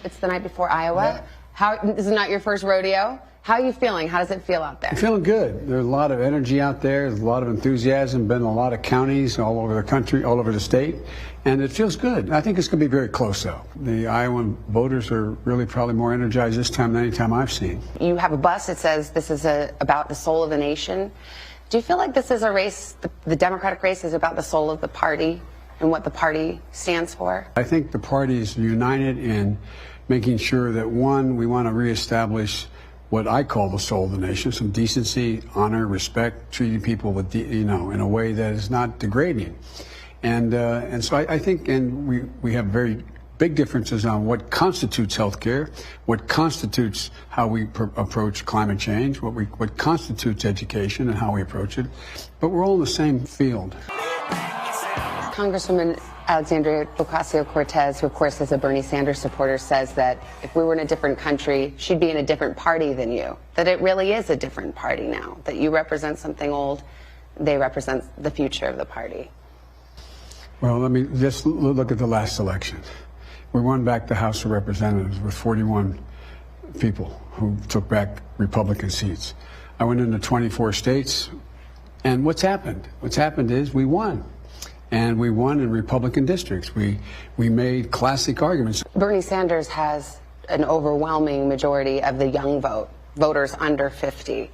It's the night before Iowa. Yeah. This is not your first rodeo. How are you feeling? How does it feel out there? I'm feeling good. There's a lot of energy out there. There's a lot of enthusiasm. Been in a lot of counties all over the country, all over the state, and it feels good. I think it's going to be very close, though. The Iowan voters are really probably more energized this time than any time I've seen. You have a bus that says this is about the soul of the nation. Do you feel like this is a race, the Democratic race is about the soul of the party and what the party stands for? I think the party is united in making sure that, one, we want to reestablish what I call the soul of the nation, some decency, honor, respect, treating people with, in a way that is not degrading. And so I think, and we have very big differences on what constitutes healthcare, what constitutes how we approach climate change, what constitutes education and how we approach it. But we're all in the same field. Congresswoman Alexandria Ocasio-Cortez, who of course is a Bernie Sanders supporter, says that if we were in a different country, she'd be in a different party than you. That it really is a different party now. That you represent something old, they represent the future of the party. Well, let me just look at the last election. We won back the House of Representatives with 41 people who took back Republican seats. I went into 24 states, and what's happened? What's happened is we won. And we won in Republican districts. We made classic arguments. Bernie Sanders has an overwhelming majority of the young voters under 50.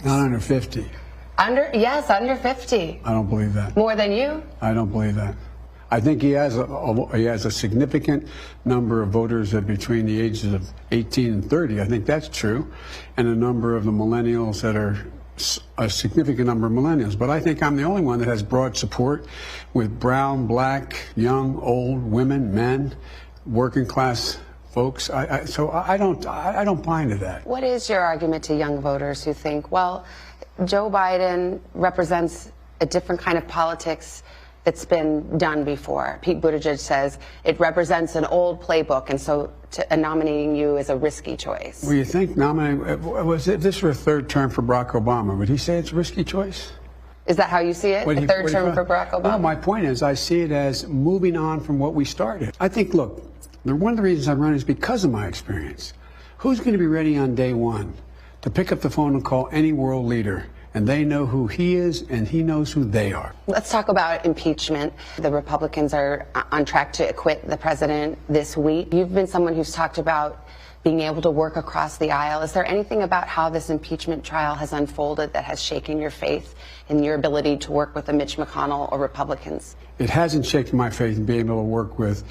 Not under 50. Yes, under 50. I don't believe that. More than you? I don't believe that. I think he has a significant number of voters that between the ages of 18 and 30. I think that's true. And a number of the millennials that are a significant number of millennials, but I think I'm the only one that has broad support with brown, black, young, old, women, men, working class folks. So I don't buy into that. What is your argument to young voters who think, well, Joe Biden represents a different kind of politics that's been done before? Pete Buttigieg says it represents an old playbook, and so nominating you is a risky choice. Well, you think this for a third term for Barack Obama? Would he say it's a risky choice? Is that how you see it? A third term for Barack Obama? Well, my point is I see it as moving on from what we started. I think, look, one of the reasons I'm running is because of my experience. Who's going to be ready on day one to pick up the phone and call any world leader? And they know who he is, and he knows who they are. Let's talk about impeachment. The Republicans are on track to acquit the president this week. You've been someone who's talked about being able to work across the aisle. Is there anything about how this impeachment trial has unfolded that has shaken your faith in your ability to work with the Mitch McConnell or Republicans? It hasn't shaken my faith in being able to work with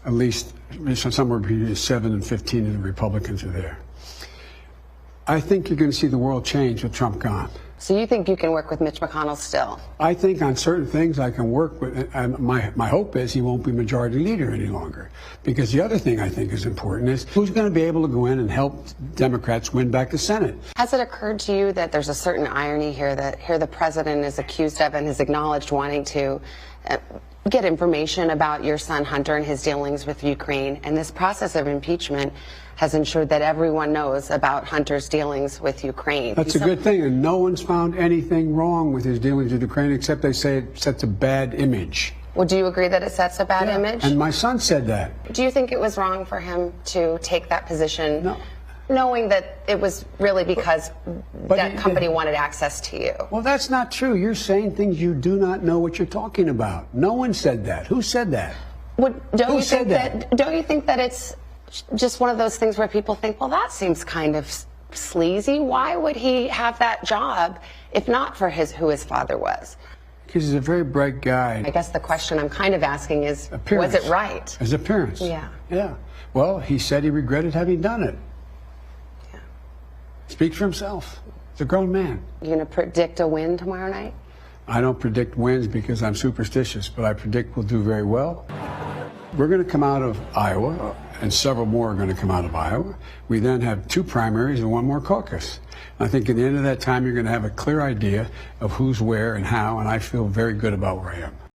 at least somewhere between 7 and 15 of the Republicans are there. I think you're going to see the world change with Trump gone. So you think you can work with Mitch McConnell still? I think on certain things I can work with. My hope is he won't be majority leader any longer. Because the other thing I think is important is who's going to be able to go in and help Democrats win back the Senate. Has it occurred to you that there's a certain irony here that the president is accused of and has acknowledged wanting to get information about your son Hunter and his dealings with Ukraine, and this process of impeachment has ensured that everyone knows about Hunter's dealings with Ukraine? That's a good thing, and no one's found anything wrong with his dealings with Ukraine except they say it sets a bad image. Well, do you agree that it sets a bad image? And my son said that. Do you think it was wrong for him to take that position? No. Knowing that it was really because that company wanted access to you? Well, that's not true. You're saying things you do not know what you're talking about. No one said that. Who said that? Don't you think that it's just one of those things where people think, well, that seems kind of sleazy. Why would he have that job if not for who his father was? Because he's a very bright guy. I guess the question I'm kind of asking is, was it right? His appearance. Yeah. Yeah. Well, he said he regretted having done it. Yeah. Speaks for himself. He's a grown man. You going to predict a win tomorrow night? I don't predict wins because I'm superstitious, but I predict we'll do very well. We're going to come out of Iowa, and several more are going to come out of Iowa. We then have 2 primaries and 1 more caucus. I think at the end of that time, you're going to have a clear idea of who's where and how, and I feel very good about where I am.